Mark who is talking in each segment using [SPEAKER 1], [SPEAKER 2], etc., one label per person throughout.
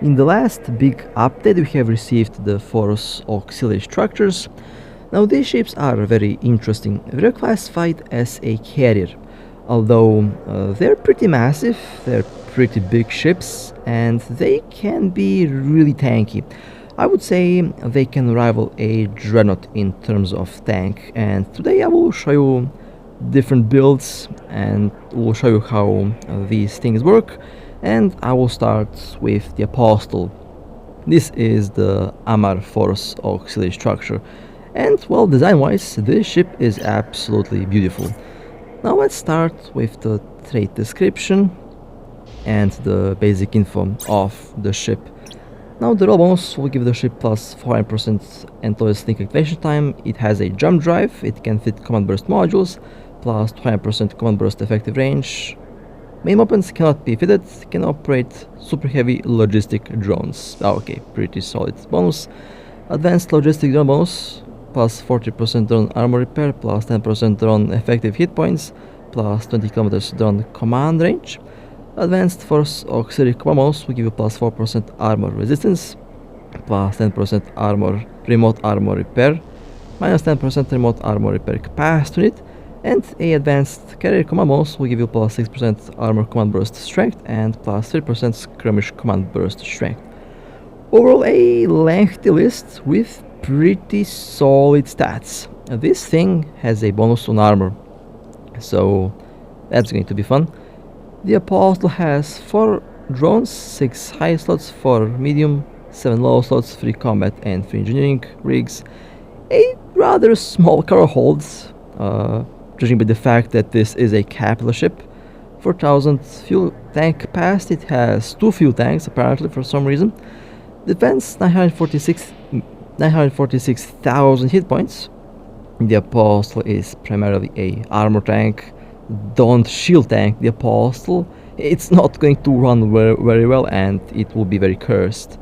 [SPEAKER 1] In the last big update we have received the Force Auxiliary structures. Now these ships are very interesting. They're classified as a carrier, although they're pretty massive, they're pretty big ships, and they can be really tanky. I would say they can rival a dreadnought in terms of tank, and today I will show you different builds and will show you how these things work. And I will start with the Apostle. This is the Amar Force Auxiliary structure, and well, design wise this ship is absolutely beautiful. Now let's start with the trait description and the basic info of the ship. Now the raw bonus will give the ship plus 400% Entourage link activation time. It has a jump drive, it can fit command burst modules, plus 200% command burst effective range. Main weapons cannot be fitted, can operate super heavy logistic drones. Okay, pretty solid bonus. Advanced logistic drone bonus, plus 40% drone armor repair, plus 10% drone effective hit points, plus 20 km drone command range. Advanced Force Auxiliary command bonus will give you plus 4% armor resistance, plus 10% remote armor repair, minus 10% remote armor repair capacity unit. And a advanced carrier command bonus will give you plus 6% armor command burst strength and plus 3% skirmish command burst strength. Overall, a lengthy list with pretty solid stats. This thing has a bonus on armor, so that's going to be fun. The Apostle has 4 drones, 6 high slots, 4 medium, 7 low slots, 3 combat and 3 engineering rigs, a rather small cargo holds, judging by the fact that this is a capital ship. 4,000 fuel tank capacity, it has 2 fuel tanks apparently for some reason. Defense 946,000 hit points. The Apostle is primarily a armor tank. Don't shield tank the Apostle, it's not going to run very well and it will be very cursed.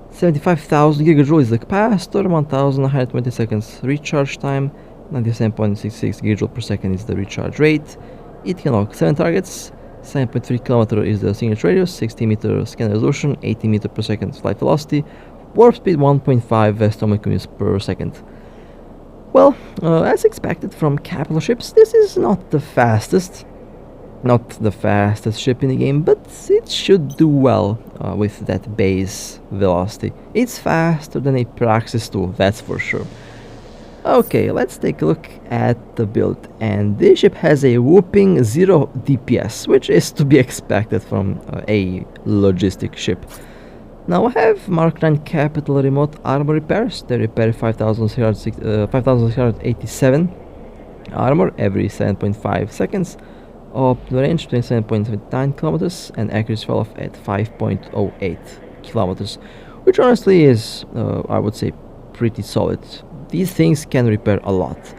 [SPEAKER 1] 75,000 gigajoule is the capacitor, 1,120 seconds recharge time, 97.66 gigajoule per second is the recharge rate. It can lock 7 targets, 7.3 km is the signature radius, 60 meter scan resolution, 80 meter per second flight velocity, warp speed 1.5 atomic units per second. Well, as expected from capital ships, this is not the fastest ship in the game, but it should do well with that base velocity. It's faster than a Praxis 2, that's for sure. Okay, let's take a look at the build, and this ship has a whopping 0 DPS, which is to be expected from a logistic ship. Now I have Mark 9 Capital Remote Armor Repairs. They repair 5,687 armor every 7.5 seconds. Optimal range 27.79 kilometers and accuracy fall off at 5.08 kilometers, which honestly is, I would say, pretty solid. These things can repair a lot.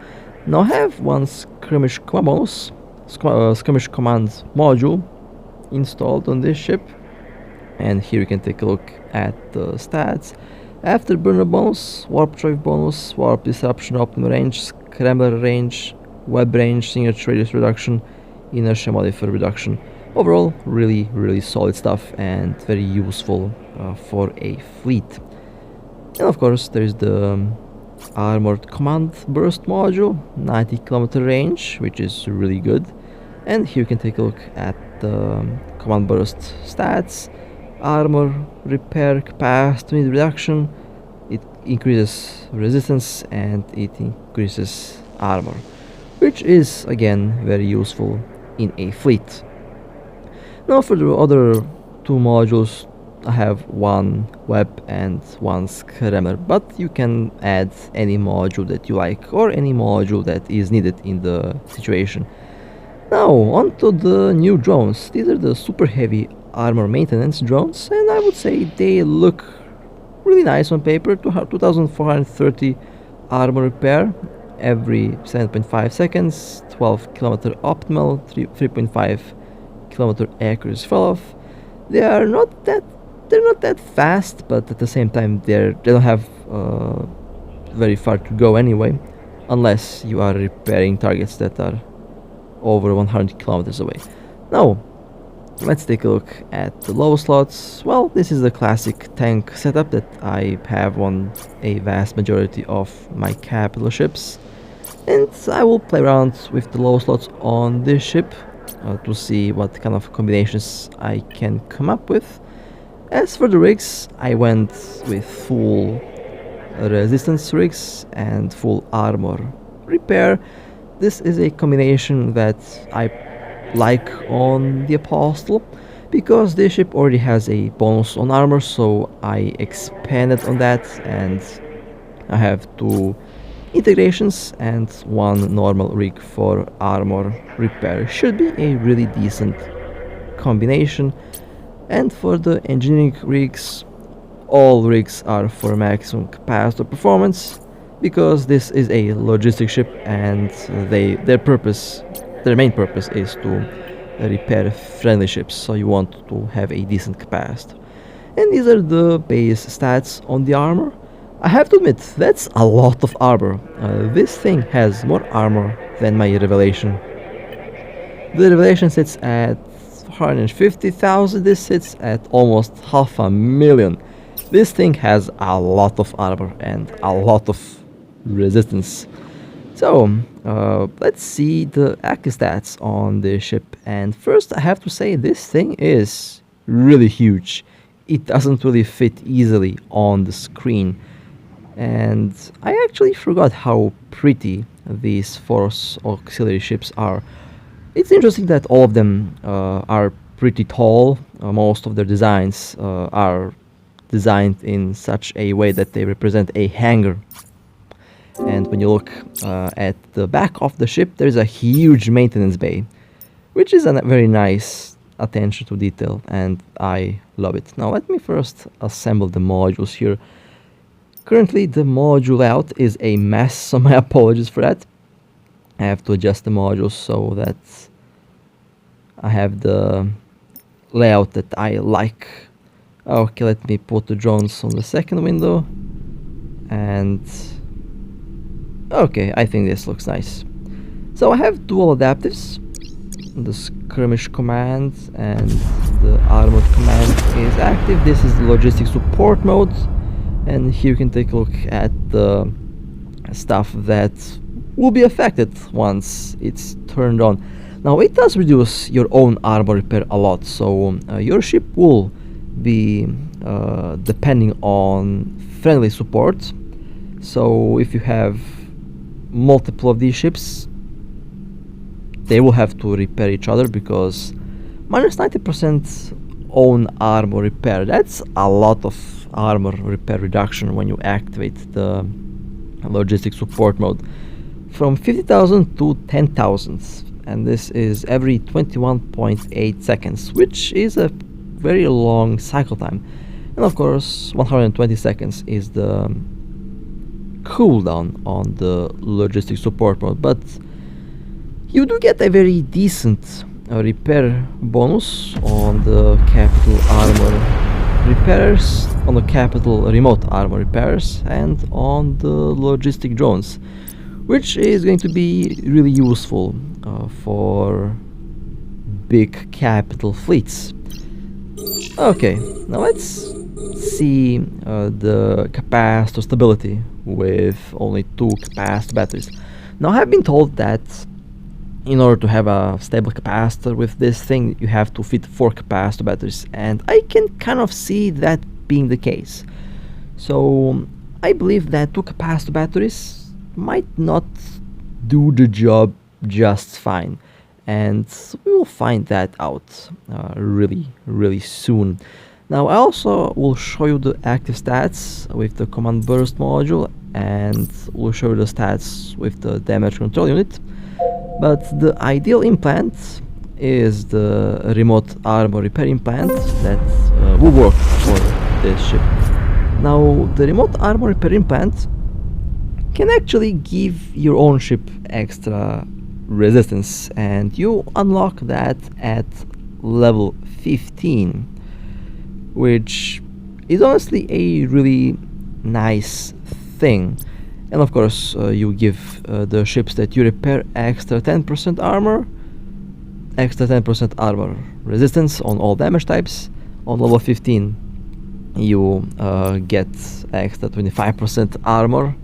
[SPEAKER 1] Now I have one skirmish command bonus, skirmish command module installed on this ship. And here you can take a look at the stats. Afterburner bonus, warp drive bonus, warp disruption, optimal range, scrambler range, web range, signature radius reduction, inertia modifier reduction. Overall, really solid stuff and very useful for a fleet. And of course, there is the armored command burst module, 90 km range, which is really good. And here you can take a look at the command burst stats. Armor repair capacity reduction, it increases resistance and it increases armor, which is again very useful in a fleet. Now for the other 2 modules, I have 1 web and 1 scrammer, but you can add any module that you like or any module that is needed in the situation. Now onto the new drones. These are the super heavy armor maintenance drones, and I would say they look really nice on paper. 2,430 armor repair every 7.5 seconds, 12 km optimal, 3.5 km accuracy fall off. They're not that fast, but at the same time they don't have very far to go anyway, unless you are repairing targets that are over 100 kilometers away. Now, Let's take a look at the low slots. Well, this is the classic tank setup that I have on a vast majority of my capital ships, and I will play around with the low slots on this ship to see what kind of combinations I can come up with. As for the rigs, I went with full resistance rigs and full armor repair. This is a combination that I like on the Apostle because this ship already has a bonus on armor, so I expanded on that, and I have 2 integrations and 1 normal rig for armor repair. Should be a really decent combination. And for the engineering rigs, all rigs are for maximum capacitor performance because this is a logistic ship, and their main purpose is to repair friendly ships, so you want to have a decent capacitor. And these are the base stats on the armor. I have to admit, that's a lot of armor. This thing has more armor than my Revelation. The Revelation sits at 150,000, this sits at almost 500,000. This thing has a lot of armor and a lot of resistance. So, let's see the active stats on this ship. And first I have to say this thing is really huge. It doesn't really fit easily on the screen. And I actually forgot how pretty these Force auxiliary ships are. It's interesting that all of them are pretty tall. Most of their designs are designed in such a way that they represent a hangar. And when you look at the back of the ship, there's a huge maintenance bay, which is a very nice attention to detail, and I love it. Now let me first assemble the modules here. Currently the module layout is a mess, so my apologies for that. I have to adjust the modules so that I have the layout that I like. Okay, let me put the drones on the second window, and okay, I think this looks nice. So I have dual adaptives. The skirmish command and the armored command is active. This is the logistic support mode, and here you can take a look at the stuff that will be affected once it's turned on. Now it does reduce your own armor repair a lot, so your ship will be depending on friendly support. So if you have multiple of these ships, they will have to repair each other, because minus 90% own armor repair, that's a lot of armor repair reduction when you activate the logistic support mode, from 50,000 to 10,000, and this is every 21.8 seconds, which is a very long cycle time. And of course 120 seconds is the cooldown on the logistic support mode, but you do get a very decent repair bonus on the capital armor repairs, on the capital remote armor repairs, and on the logistic drones, which is going to be really useful for big capital fleets. Okay, now let's see the capacitor stability with only 2 capacitor batteries. Now I have been told that in order to have a stable capacitor with this thing, you have to fit 4 capacitor batteries, and I can kind of see that being the case. So I believe that 2 capacitor batteries might not do the job just fine, and we will find that out really soon. Now I also will show you the active stats with the command burst module, and we'll show you the stats with the damage control unit. But the ideal implant is the remote armor repair implant that will work for this ship. Now the remote armor repair implant can actually give your own ship extra resistance, and you unlock that at level 15, which is honestly a really nice thing. And of course you give the ships that you repair extra 10% armor resistance on all damage types. On level 15 you get extra 25% armor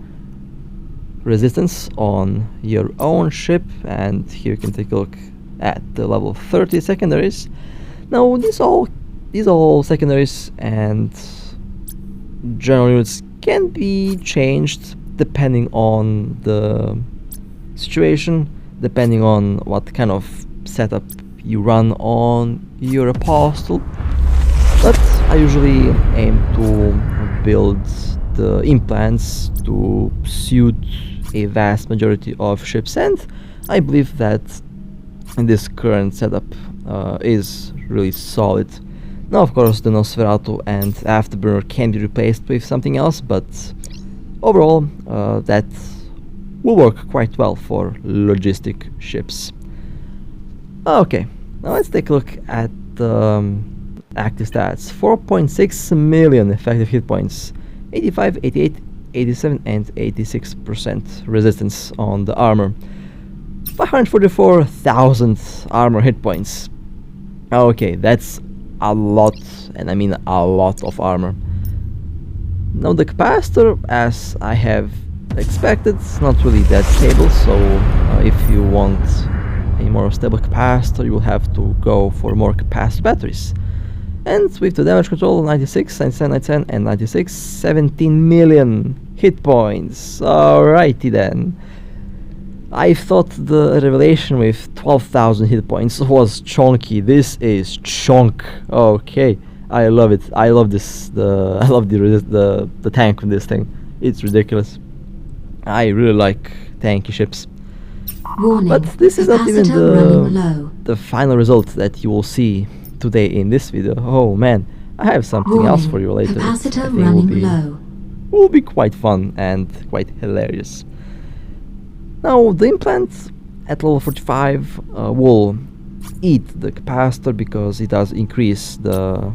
[SPEAKER 1] resistance on your own ship, and here you can take a look at the level 30 secondaries. Now these all secondaries and general units can be changed depending on the situation, depending on what kind of setup you run on your apostle, but I usually aim to build the implants to suit a vast majority of ships, and I believe that this current setup is really solid. Now of course the Nosferatu and Afterburner can be replaced with something else, but overall that will work quite well for logistic ships. Okay, now let's take a look at the active stats. 4.6 million effective hit points, 85, 88, 87 and 86% resistance on the armor, 544,000 armor hit points. Okay, that's a lot, and I mean a lot of armor. Now the capacitor, as I have expected, it's not really that stable, so if you want a more stable capacitor you will have to go for more capacitor batteries. And with the damage control, 96, 97, 97 and 96, 17 million hit points. Alrighty then. I thought the revelation with 12,000 hit points was chonky. This is Chonk. Okay, I love it. I love this. I love the tank with this thing. It's ridiculous. I really like tanky ships.
[SPEAKER 2] Warning,
[SPEAKER 1] but this is not even
[SPEAKER 2] the
[SPEAKER 1] final result that you will see today in this video. Oh man, I have something else for you later.
[SPEAKER 2] Capacitor running low.
[SPEAKER 1] Will be quite fun and quite hilarious. Now the implant at level 45 will eat the capacitor because it does increase the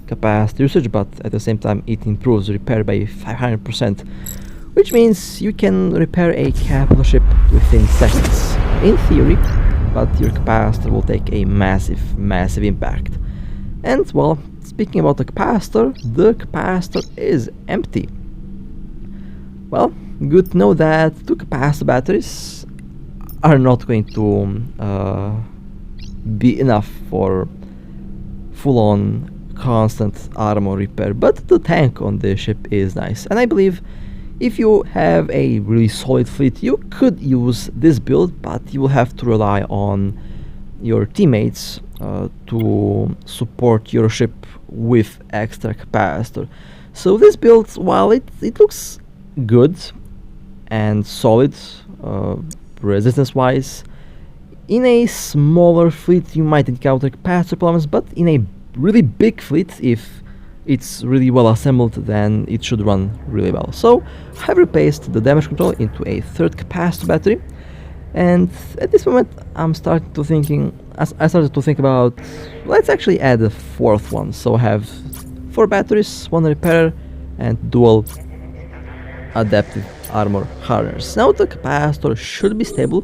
[SPEAKER 1] capacitor usage, but at the same time it improves repair by 500%, which means you can repair a capital ship within seconds, in theory, but your capacitor will take a massive impact. And well, speaking about the capacitor is empty. Well, good to know that 2 capacitor batteries are not going to be enough for full-on constant armor repair, but the tank on the ship is nice, and I believe if you have a really solid fleet you could use this build, but you will have to rely on your teammates to support your ship with extra capacitor. So this build, while it looks good and solid resistance wise, in a smaller fleet you might encounter capacitor problems, but in a really big fleet, if it's really well assembled, then it should run really well. So I have replaced the damage control into a 3rd capacitor battery, and at this moment I started to think about, let's actually add a 4th one. So I have 4 batteries, 1 repairer and dual adaptive armor harness. Now the capacitor should be stable,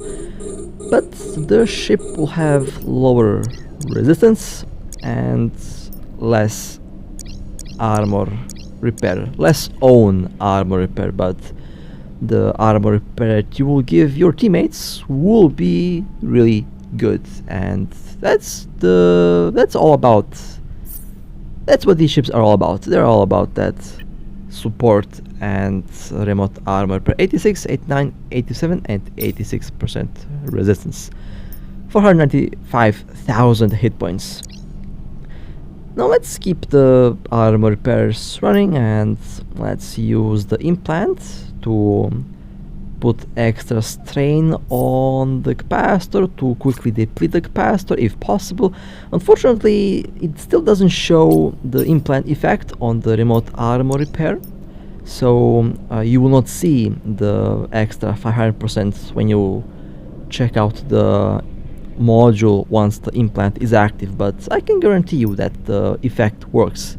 [SPEAKER 1] but the ship will have lower resistance and less armor repair, less own armor repair, but the armor repair that you will give your teammates will be really good, and that's what these ships are all about. They're all about that support and remote armor repair. 86, 89, 87 and 86% resistance, 495,000 hit points. Now let's keep the armor repairs running and let's use the implant to put extra strain on the capacitor to quickly deplete the capacitor if possible. Unfortunately, it still doesn't show the implant effect on the remote armor repair, so you will not see the extra 500% when you check out the module once the implant is active, but I can guarantee you that the effect works.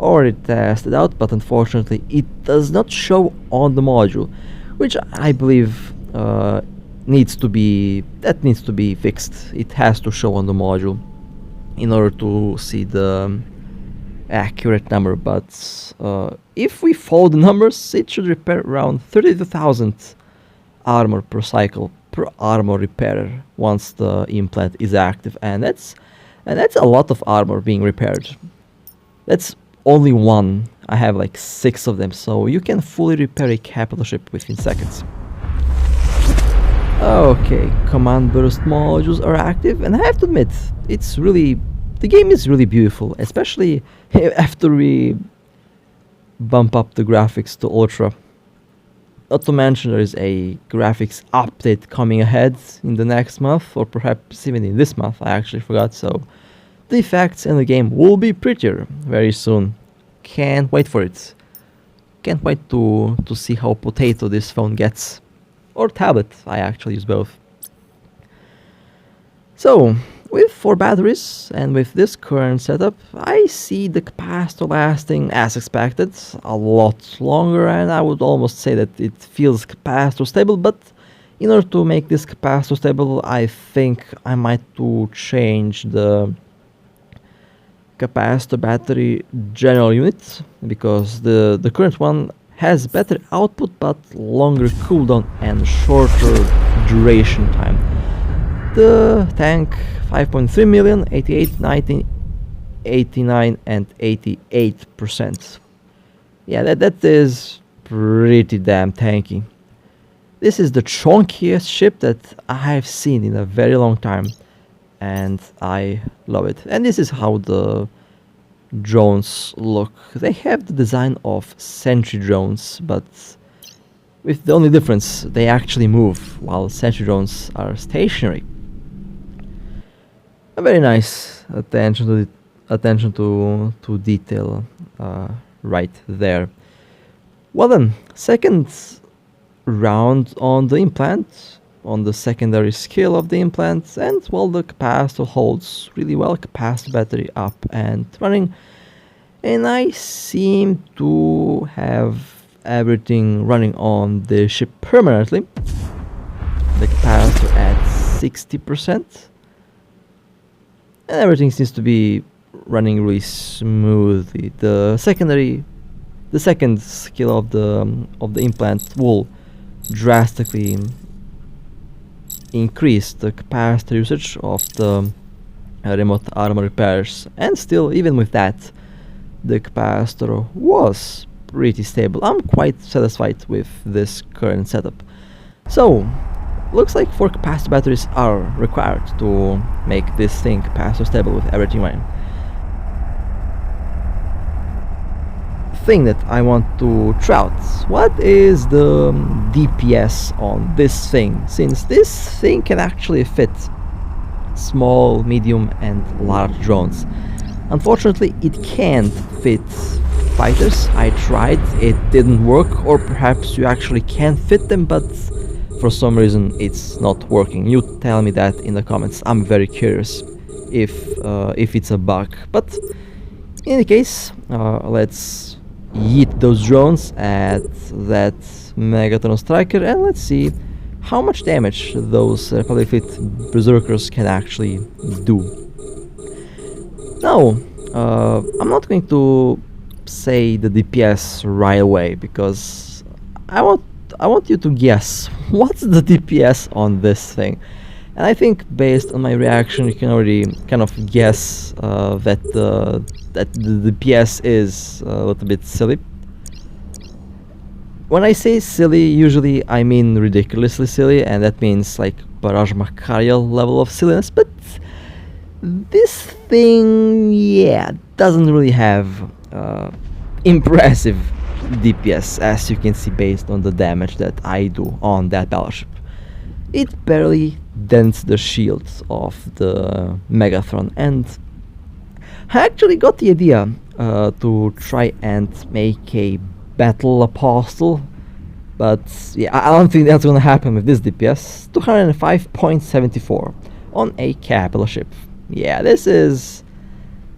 [SPEAKER 1] Already tested out, but unfortunately it does not show on the module, which I believe needs to be fixed. It has to show on the module in order to see the accurate number, but if we follow the numbers, it should repair around 32,000 armor per cycle per armor repairer once the implant is active, and that's a lot of armor being repaired. That's only one. I have like 6 of them, so you can fully repair a capital ship within seconds. Okay, command burst modules are active, and I have to admit, the game is really beautiful, especially after we bump up the graphics to ultra. Not to mention there is a graphics update coming ahead in the next month, or perhaps even in this month, I actually forgot, so the effects in the game will be prettier very soon. Can't wait for it. Can't wait to see how potato this phone gets. Or tablet, I actually use both. So, with 4 batteries and with this current setup, I see the capacitor lasting as expected, a lot longer, and I would almost say that it feels capacitor stable, but in order to make this capacitor stable, I think I might to change the capacitor battery general unit, because the current one has better output but longer cooldown and shorter duration time. The tank 5.3 million, 88, 19, 89 and 88%. Yeah, that is pretty damn tanky. This is the chonkiest ship that I have seen in a very long time, and I love it. And this is how the drones look. They have the design of sentry drones, but with the only difference, they actually move, while sentry drones are stationary. A very nice attention to detail right there. Well then, second round on the implant, on the secondary skill of the implant, and well, the capacitor holds really well. Capacitor battery up and running, and I seem to have everything running on the ship permanently. The capacitor at 60%, and everything seems to be running really smoothly. The second skill of the implant will drastically increase the capacitor usage of the remote armor repairs, and still, even with that, the capacitor was pretty stable. I'm quite satisfied with this current setup. So, looks like 4 capacitor batteries are required to make this thing capacitor stable with everything running. Thing that I want to try out, what is the DPS on this thing, since this thing can actually fit small, medium and large drones. Unfortunately, it can't fit fighters. I tried, it didn't work, or perhaps you actually can fit them, but for some reason it's not working. You tell me that in the comments. I'm very curious if it's a bug, but in any case, let's yeet those drones at that Megatron Striker, and let's see how much damage those Republic Fleet Berserkers can actually do. Now, I'm not going to say the DPS right away, because I want you to guess what's the DPS on this thing. And I think based on my reaction, you can already kind of guess that the DPS is a little bit silly. When I say silly, usually I mean ridiculously silly, and that means like Barrage Macarial level of silliness, but this thing, yeah, doesn't really have impressive DPS, as you can see based on the damage that I do on that battleship. It barely dents the shields of the Megatron, and I actually got the idea to try and make a Battle Apostle, but yeah, I don't think that's gonna happen with this DPS. 205.74 on a capital ship. Yeah, this is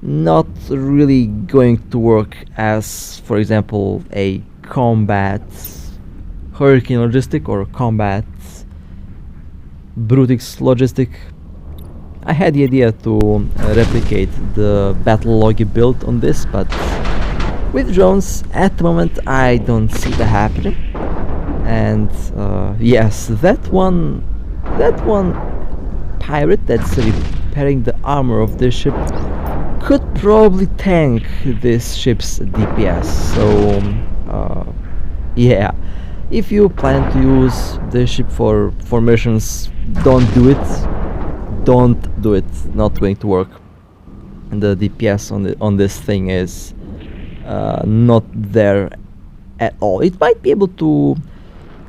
[SPEAKER 1] not really going to work as, for example, a combat Hurricane Logistic or combat Brutix Logistic. I had the idea to replicate the battle Logi build on this, but with drones at the moment I don't see that happening. And yes, that one pirate that's repairing the armor of this ship could probably tank this ship's DPS. So yeah, if you plan to use the ship for missions, don't do it. Don't do it. Not going to work. And the DPS on this thing is not there at all. It might be able to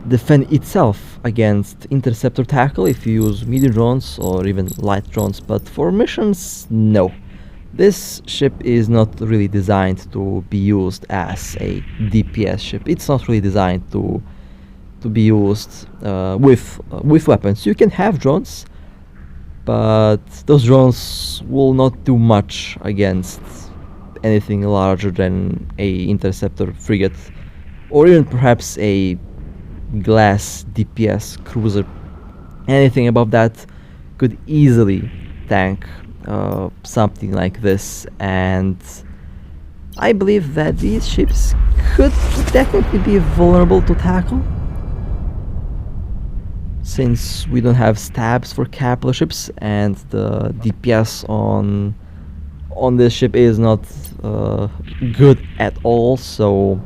[SPEAKER 1] defend itself against interceptor tackle if you use medium drones or even light drones, but for missions, no. This ship is not really designed to be used as a DPS ship. It's not really designed to be used with weapons. You can have drones, but those drones will not do much against anything larger than a interceptor frigate, or even perhaps a glass DPS cruiser. Anything above that could easily tank something like this, and I believe that these ships could definitely be vulnerable to tackle, since we don't have stabs for capital ships and the DPS on this ship is not good at all. So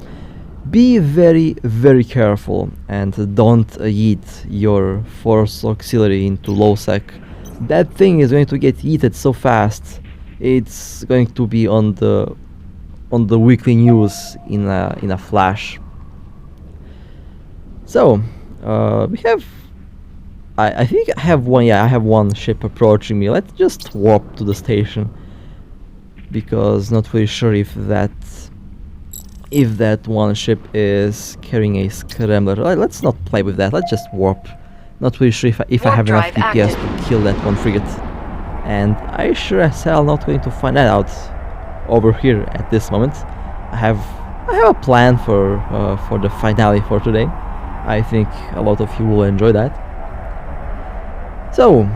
[SPEAKER 1] be very, very careful and don't yeet your force auxiliary into low sec. That thing is going to get yeeted so fast, it's going to be on the weekly news in a flash. So we have, I think I have one. Yeah, I have one ship approaching me. Let's just warp to the station, because not really sure if that one ship is carrying a scrambler. Let's not play with that. Let's just warp. Not really sure if I have enough DPS to kill that one frigate, and I sure as hell not going to find that out over here at this moment. I have a plan for the finale for today. I think a lot of you will enjoy that. So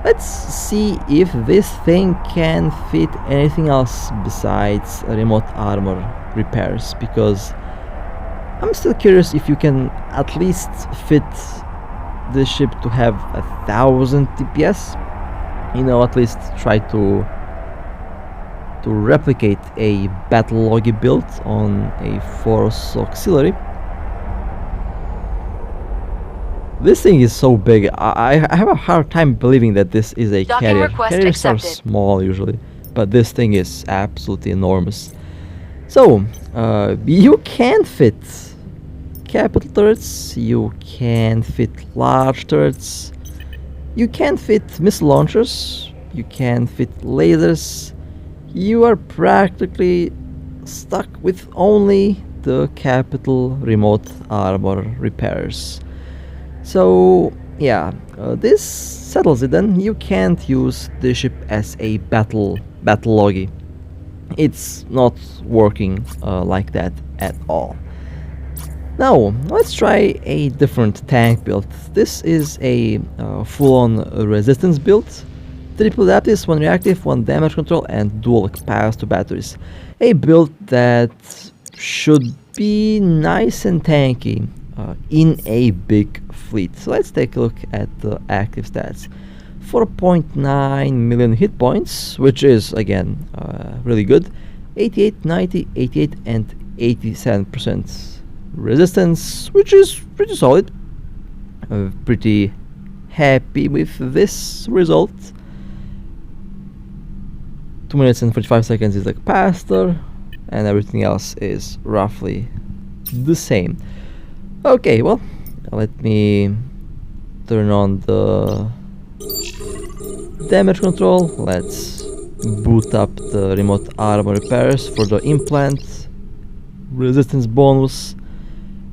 [SPEAKER 1] let's see if this thing can fit anything else besides remote armor repairs, because I'm still curious if you can at least fit this ship to have 1000 DPS. You know, at least try to replicate a battle Logi build on a force auxiliary. This thing is so big. I have a hard time believing that this is a carrier. Carriers are small usually, but this thing is absolutely enormous. So you can fit capital turrets, you can fit large turrets, you can fit missile launchers, you can fit lasers. You are practically stuck with only the capital remote armor repairs. So yeah, this settles it then. You can't use the ship as a battle Logi. It's not working like that at all. Now let's try a different tank build. This is a full-on resistance build. Triple adaptives, 1 reactive, 1 damage control, and dual capacitor batteries. A build that should be nice and tanky in a big fleet. So let's take a look at the active stats. 4.9 million hit points, which is again really good. 88, 90, 88, and 87% resistance, which is pretty solid. Pretty happy with this result. 2 minutes and 45 seconds is the capacitor, and everything else is roughly the same. Okay, well, let me turn on the damage control. Let's boot up the remote armor repairs for the implant resistance bonus,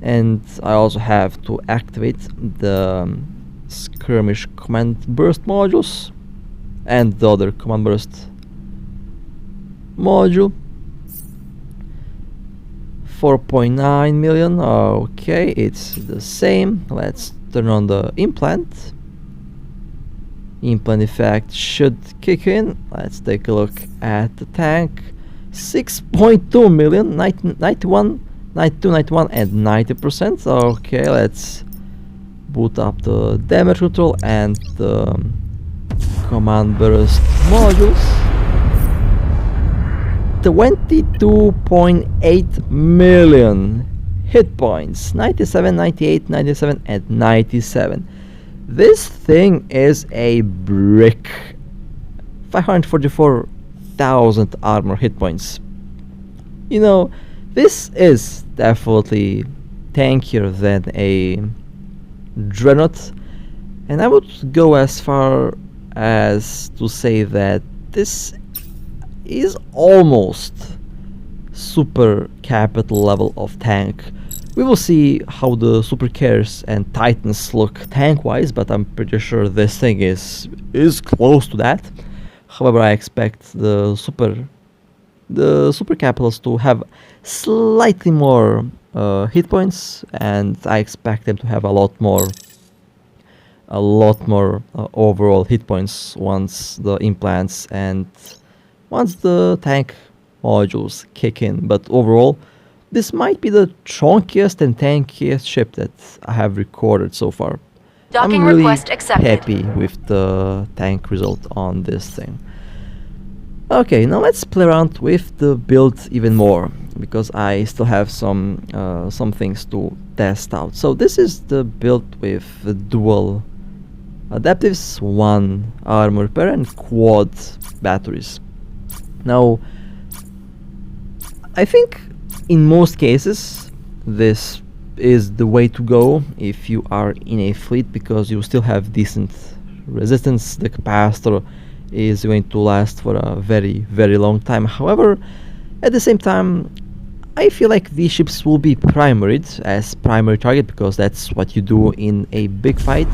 [SPEAKER 1] and I also have to activate the skirmish command burst modules and the other command burst module. 4.9 million. Okay, it's the same. Let's turn on the implant. implant effect should kick in. Let's take a look at the tank. 6.2 million, 91, 92, 91 and 90%. Okay, let's boot up the damage control and the command burst modules. 22.8 million hit points, 97, 98, 97 and 97. This thing is a brick. 544,000 armor hit points. You know, this is definitely tankier than a Dreadnought, and I would go as far as to say that this is almost super capital level of tank. We will see how the super carriers and titans look tank wise, but I'm pretty sure this thing is close to that. However, I expect the super capitals to have slightly more hit points, and I expect them to have a lot more overall hit points once the implants and once the tank modules kick in. But overall, this might be the chonkiest and tankiest ship that I have recorded so far.
[SPEAKER 3] Docking
[SPEAKER 1] I'm really
[SPEAKER 3] request accepted.
[SPEAKER 1] happy with the tank result on this thing. Okay, now let's play around with the build even more, because I still have some things to test out. So this is the build with the dual adaptives, 1 armor repair and quad batteries. Now, I think in most cases this is the way to go if you are in a fleet, because you still have decent resistance. The capacitor is going to last for a very, very long time. However, at the same time, I feel like these ships will be primaried as primary target, because that's what you do in a big fight.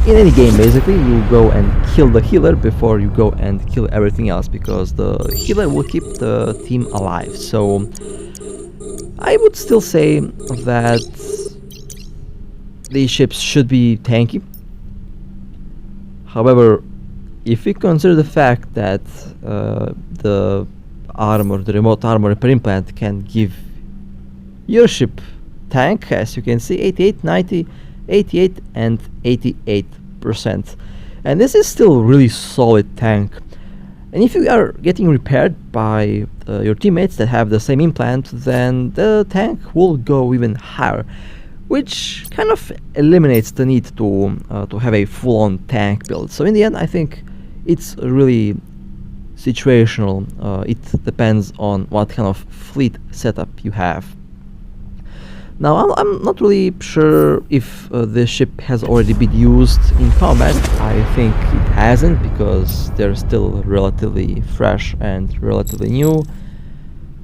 [SPEAKER 1] In any game, basically, you go and kill the healer before you go and kill everything else, because the healer will keep the team alive. So I would still say that these ships should be tanky. However, if we consider the fact that the remote armor repair implant can give your ship tank, as you can see, 88, 90, 88 and 88%, and this is still really solid tank. And if you are getting repaired by your teammates that have the same implant, then the tank will go even higher, which kind of eliminates the need to have a full-on tank build. So in the end, I think it's really situational. It depends on what kind of fleet setup you have. Now, I'm not really sure if this ship has already been used in combat. I think it hasn't, because they're still relatively fresh and relatively new.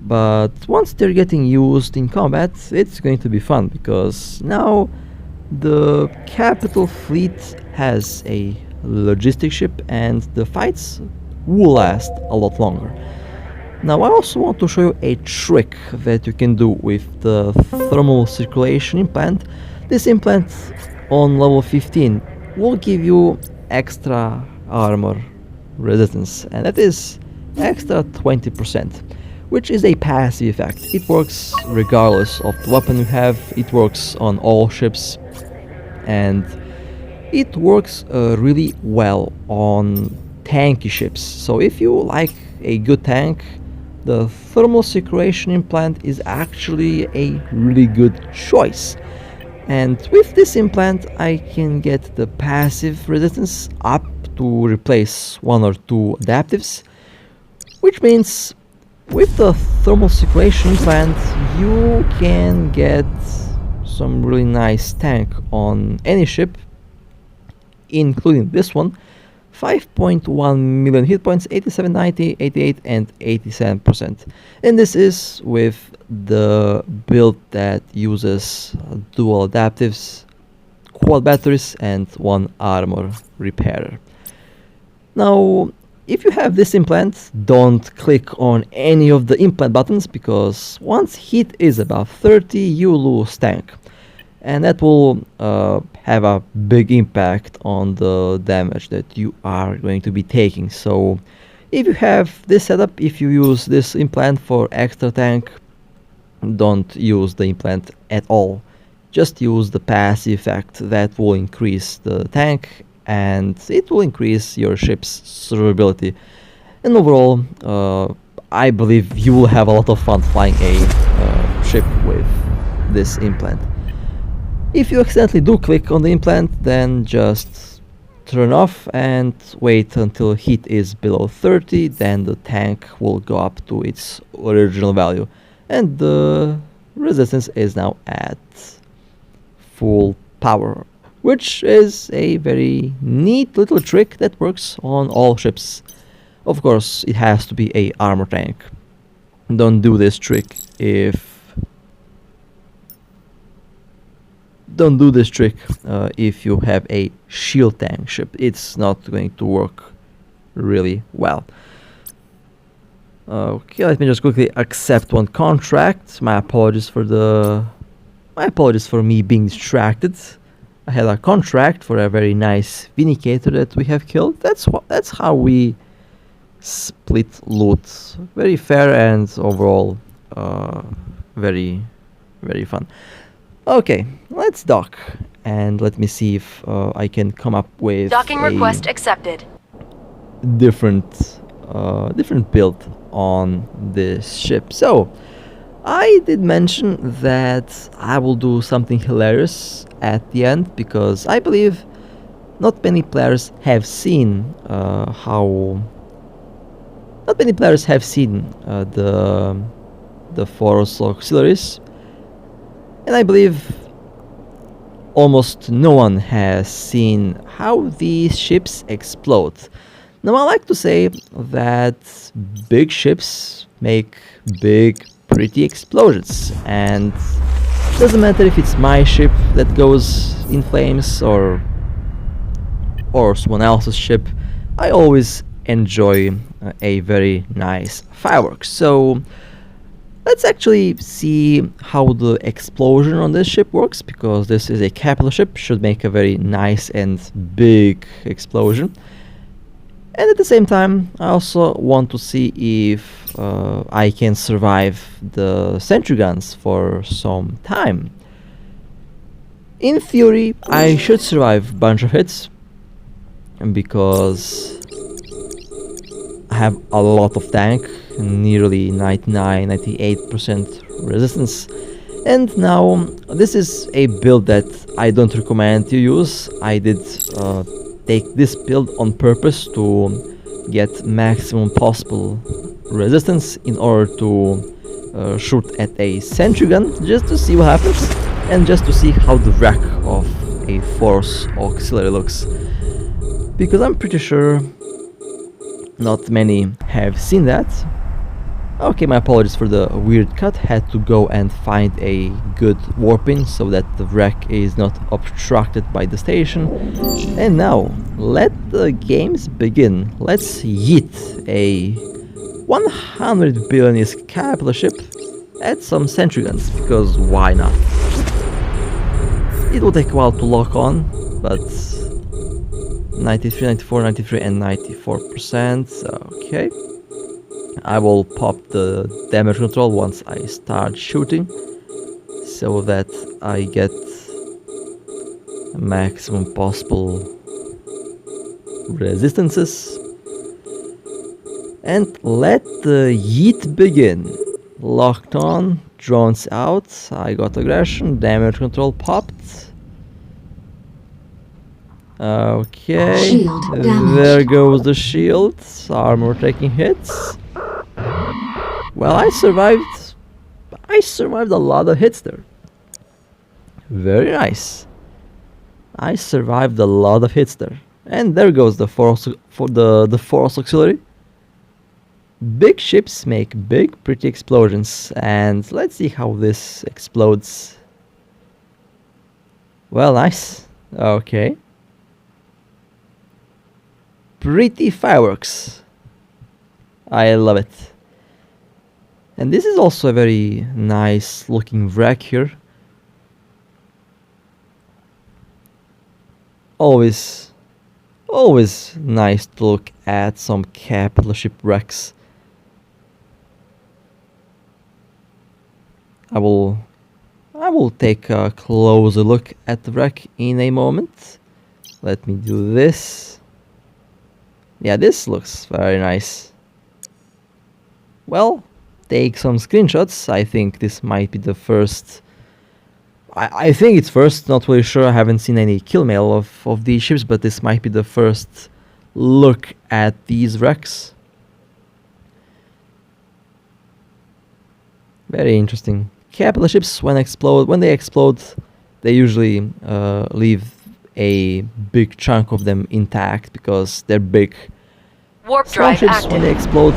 [SPEAKER 1] But once they're getting used in combat, it's going to be fun, because now the capital fleet has a logistic ship and the fights will last a lot longer. Now, I also want to show you a trick that you can do with the thermal circulation implant. This implant on level 15 will give you extra armor resistance, and that is extra 20%, which is a passive effect. It works regardless of the weapon you have, it works on all ships, and it works really well on tanky ships. So if you like a good tank, the thermal circulation implant is actually a really good choice. And with this implant, I can get the passive resistance up to replace 1 or 2 adaptives, which means with the thermal circulation implant you can get some really nice tank on any ship, including this one. 5.1 million hit points, 87, 90, 88 and 87%. And this is with the build that uses dual adaptives, quad batteries and 1 armor repairer. Now, if you have this implant, don't click on any of the implant buttons, because once heat is above 30 you lose tank. and that will have a big impact on the damage that you are going to be taking. So if you have this setup, if you use this implant for extra tank, don't use the implant at all. Just use the passive effect that will increase the tank and it will increase your ship's survivability. And overall, I believe you will have a lot of fun flying a ship with this implant. If you accidentally do click on the implant, then just turn off and wait until heat is below 30, then the tank will go up to its original value. And the resistance is now at full power, which is a very neat little trick that works on all ships. Of course, it has to be a armor tank. Don't do this trick if you have a shield tank ship. It's not going to work really well. Okay, let me just quickly accept one contract. My apologies for me being distracted. I had a contract for a very nice Vindicator that we have killed. That's how we split loot. Very fair and overall very, very fun. Okay, let's dock and let me see if I can come up with
[SPEAKER 3] docking request accepted.
[SPEAKER 1] Different build on this ship. So I did mention that I will do something hilarious at the end because I believe not many players have seen the Force Auxiliaries, and I believe almost no one has seen how these ships explode. Now I like to say that big ships make big, pretty explosions, and it doesn't matter if it's my ship that goes in flames or someone else's ship. I always enjoy a very nice fireworks. So let's actually see how the explosion on this ship works, because this is a capital ship, should make a very nice and big explosion. And at the same time, I also want to see if I can survive the sentry guns for some time. In theory, I should survive a bunch of hits, because I have a lot of tank, nearly 99-98% resistance. And now, this is a build that I don't recommend you use. I did take this build on purpose to get maximum possible resistance in order to shoot at a sentry gun, just to see what happens and just to see how the wreck of a Force Auxiliary looks, because I'm pretty sure not many have seen that. Okay, my apologies for the weird cut. Had to go and find a good warping so that the wreck is not obstructed by the station. And now, let the games begin. Let's yeet a 100 billion capital ship at some sentry guns, because why not? It will take a while to lock on, but 93, 94, 93 and 94%. Okay. I will pop the damage control once I start shooting, so that I get maximum possible resistances. And let the yeet begin. Locked on, drones out, I got aggression, damage control popped. Okay, there goes the shield, armor taking hits. Well, I survived a lot of hits there. Very nice. I survived a lot of hits there. And there goes the Force Auxiliary. Big ships make big, pretty explosions, and let's see how this explodes. Well, nice. Okay. Pretty fireworks. I love it. And this is also a very nice looking wreck here. Always, always nice to look at some capital shipwrecks. I will take a closer look at the wreck in a moment. Let me do this. Yeah, this looks very nice. Well, take some screenshots. I think this might be the first. I think it's first, not really sure. I haven't seen any kill mail of these ships, but this might be the first look at these wrecks. Very interesting. Capital ships, when they explode, they usually leave a big chunk of them intact because they're big.
[SPEAKER 3] Warp
[SPEAKER 1] Small
[SPEAKER 3] drive
[SPEAKER 1] ships,
[SPEAKER 3] active.
[SPEAKER 1] when they explode,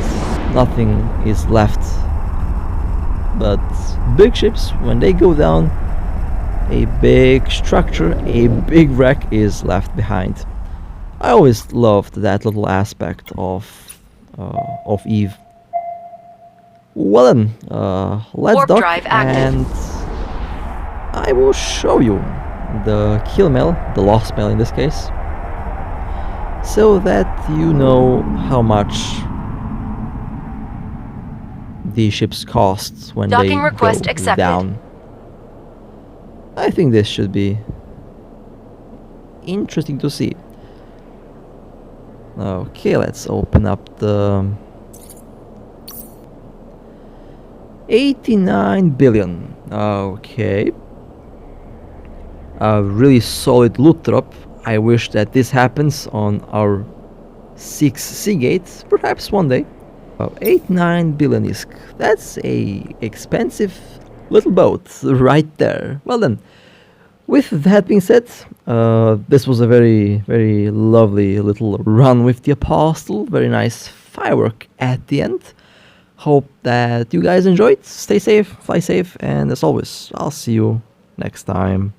[SPEAKER 1] nothing is left. But big ships, when they go down, a big structure, a big wreck is left behind. I always loved that little aspect of Eve. Well then, let's
[SPEAKER 3] Warp
[SPEAKER 1] dock
[SPEAKER 3] drive active.
[SPEAKER 1] and I will show you the kill mail, the lost mail in this case, so that you know how much these ships cost when
[SPEAKER 3] Docking
[SPEAKER 1] they
[SPEAKER 3] request
[SPEAKER 1] go
[SPEAKER 3] accepted.
[SPEAKER 1] down. I think this should be interesting to see. Okay, let's open up the 89 billion. Okay. A really solid loot drop. I wish that this happens on our 6 Seagates, perhaps one day. 89 billion ISK. That's a expensive little boat right there. Well then, with that being said, this was a very, very lovely little run with the Apostle. Very nice firework at the end. Hope that you guys enjoyed. Stay safe, fly safe, and as always, I'll see you next time.